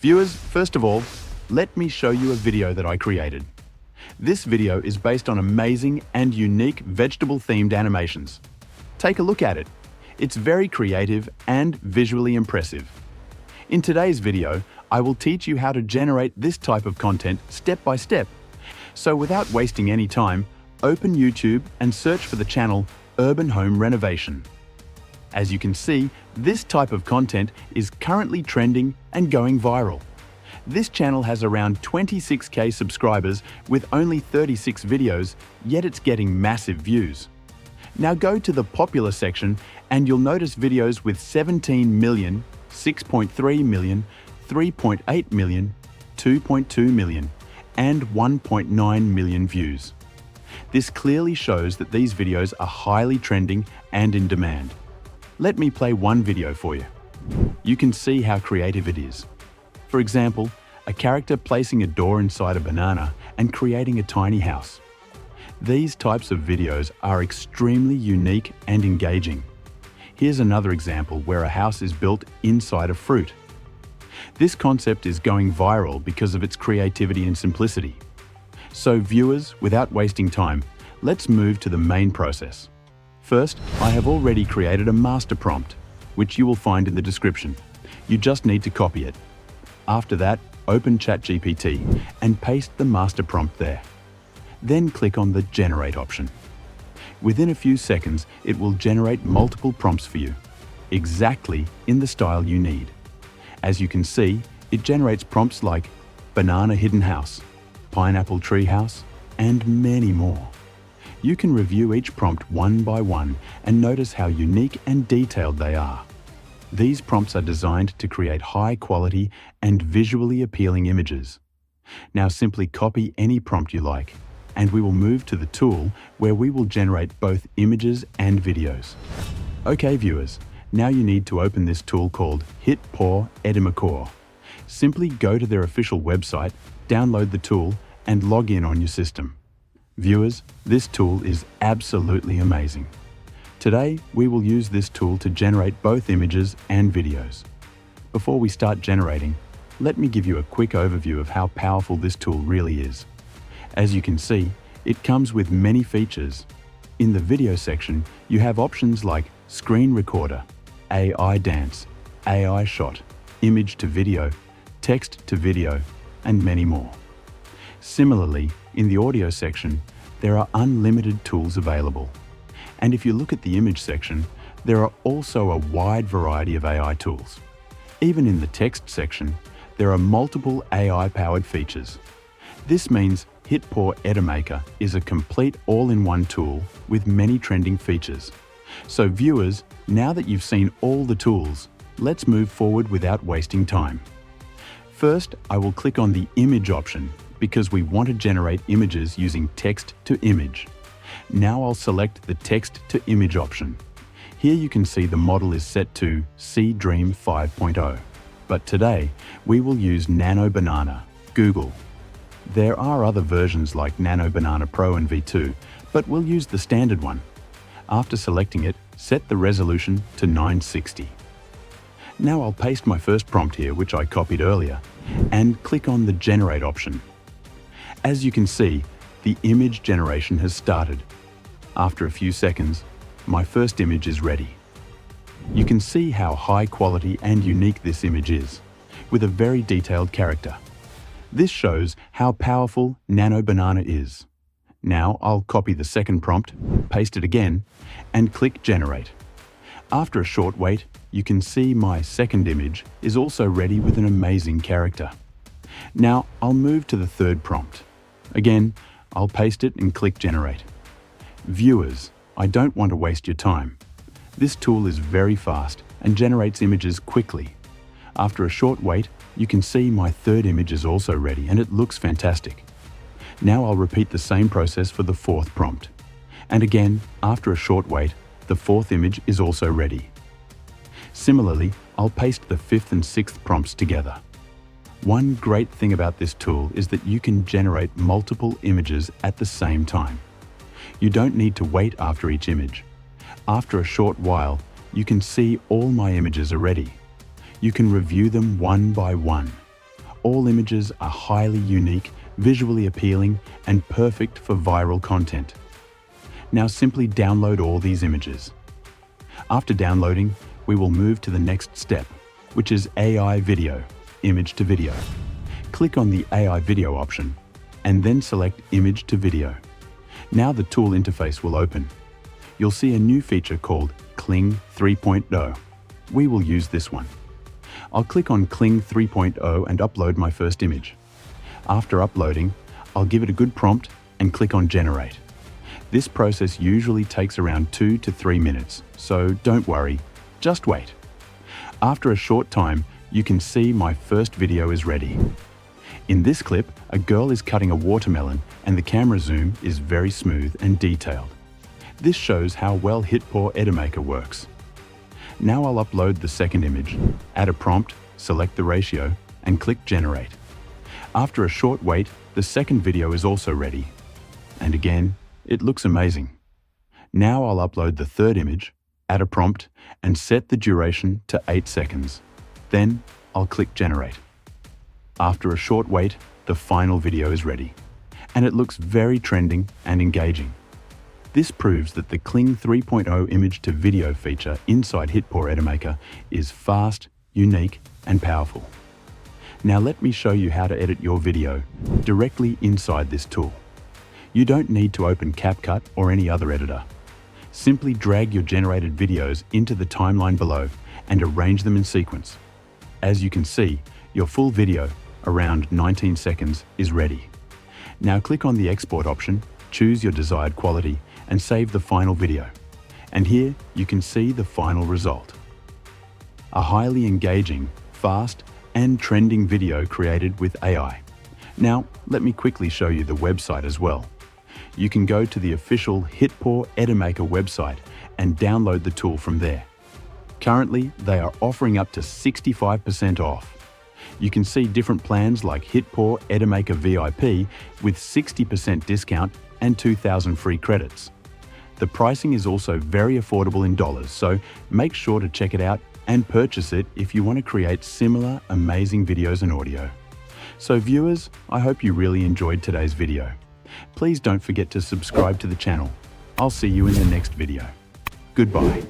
Viewers, first of all, let me show you a video that I created. This video is based on amazing and unique vegetable-themed animations. Take a look at it. It's very creative and visually impressive. In today's video, I will teach you how to generate this type of content step by step. So without wasting any time, open YouTube and search for the channel Urban Home Renovation. As you can see, this type of content is currently trending and going viral. This channel has around 26k subscribers with only 36 videos, yet it's getting massive views. Now go to the popular section and you'll notice videos with 17 million, 6.3 million, 3.8 million, 2.2 million, and 1.9 million views. This clearly shows that these videos are highly trending and in demand. Let me play one video for you. You can see how creative it is. For example, a character placing a door inside a banana and creating a tiny house. These types of videos are extremely unique and engaging. Here's another example where a house is built inside a fruit. This concept is going viral because of its creativity and simplicity. So viewers, without wasting time, let's move to the main process. First, I have already created a master prompt, which you will find in the description. You just need to copy it. After that, open ChatGPT and paste the master prompt there. Then click on the Generate option. Within a few seconds, it will generate multiple prompts for you, exactly in the style you need. As you can see, it generates prompts like banana hidden house, pineapple tree house, and many more. You can review each prompt one by one and notice how unique and detailed they are. These prompts are designed to create high quality and visually appealing images. Now simply copy any prompt you like, and we will move to the tool where we will generate both images and videos. Okay viewers, now you need to open this tool called Edimacore. Simply go to their official website, download the tool, and log in on your system. Viewers, this tool is absolutely amazing. Today, we will use this tool to generate both images and videos. Before we start generating, let me give you a quick overview of how powerful this tool really is. As you can see, it comes with many features. In the video section, you have options like screen recorder, AI dance, AI shot, image to video, text to video, and many more. Similarly, in the audio section, there are unlimited tools available. And if you look at the image section, there are also a wide variety of AI tools. Even in the text section, there are multiple AI-powered features. This means Edimacore is a complete all-in-one tool with many trending features. So viewers, now that you've seen all the tools, let's move forward without wasting time. First, I will click on the Image option because we want to generate images using text to image. Now I'll select the Text to Image option. Here you can see the model is set to Dream 5.0. But today, we will use Nano Banana, Google. There are other versions like Nano Banana Pro and V2, but we'll use the standard one. After selecting it, set the resolution to 960. Now I'll paste my first prompt here, which I copied earlier, and click on the Generate option. As you can see, the image generation has started. After a few seconds, my first image is ready. You can see how high quality and unique this image is, with a very detailed character. This shows how powerful Nano Banana is. Now I'll copy the second prompt, paste it again, and click Generate. After a short wait, you can see my second image is also ready with an amazing character. Now I'll move to the third prompt. Again, I'll paste it and click Generate. Viewers, I don't want to waste your time. This tool is very fast and generates images quickly. After a short wait, you can see my third image is also ready and it looks fantastic. Now I'll repeat the same process for the fourth prompt. And again, after a short wait, the fourth image is also ready. Similarly, I'll paste the fifth and sixth prompts together. One great thing about this tool is that you can generate multiple images at the same time. You don't need to wait after each image. After a short while, you can see all my images are ready. You can review them one by one. All images are highly unique, visually appealing, and perfect for viral content. Now simply download all these images. After downloading, we will move to the next step, which is AI video, image to video. Click on the AI video option, and then select image to video. Now the tool interface will open. You'll see a new feature called Kling 3.0. We will use this one. I'll click on Kling 3.0 and upload my first image. After uploading, I'll give it a good prompt and click on Generate. This process usually takes around 2 to 3 minutes, so don't worry, just wait. After a short time, you can see my first video is ready. In this clip, a girl is cutting a watermelon and the camera zoom is very smooth and detailed. This shows how well HitPoor Edimaker works. Now I'll upload the second image, add a prompt, select the ratio, and click Generate. After a short wait, the second video is also ready. And again, it looks amazing. Now I'll upload the third image, add a prompt, and set the duration to 8 seconds. Then I'll click Generate. After a short wait, the final video is ready. And it looks very trending and engaging. This proves that the Kling 3.0 image to video feature inside HitPoor Edimaker is fast, unique, and powerful. Now let me show you how to edit your video directly inside this tool. You don't need to open CapCut or any other editor. Simply drag your generated videos into the timeline below and arrange them in sequence. As you can see, your full video, around 19 seconds, is ready. Now click on the export option, choose your desired quality, and save the final video. And here you can see the final result. A highly engaging, fast, and trending video created with AI. Now, let me quickly show you the website as well. You can go to the official HitPoor Edimaker website and download the tool from there. Currently, they are offering up to 65% off. You can see different plans like HitPoor Edimaker VIP with 60% discount and 2,000 free credits. The pricing is also very affordable in dollars, so make sure to check it out and purchase it if you want to create similar amazing videos and audio. So viewers, I hope you really enjoyed today's video. Please don't forget to subscribe to the channel. I'll see you in the next video. Goodbye.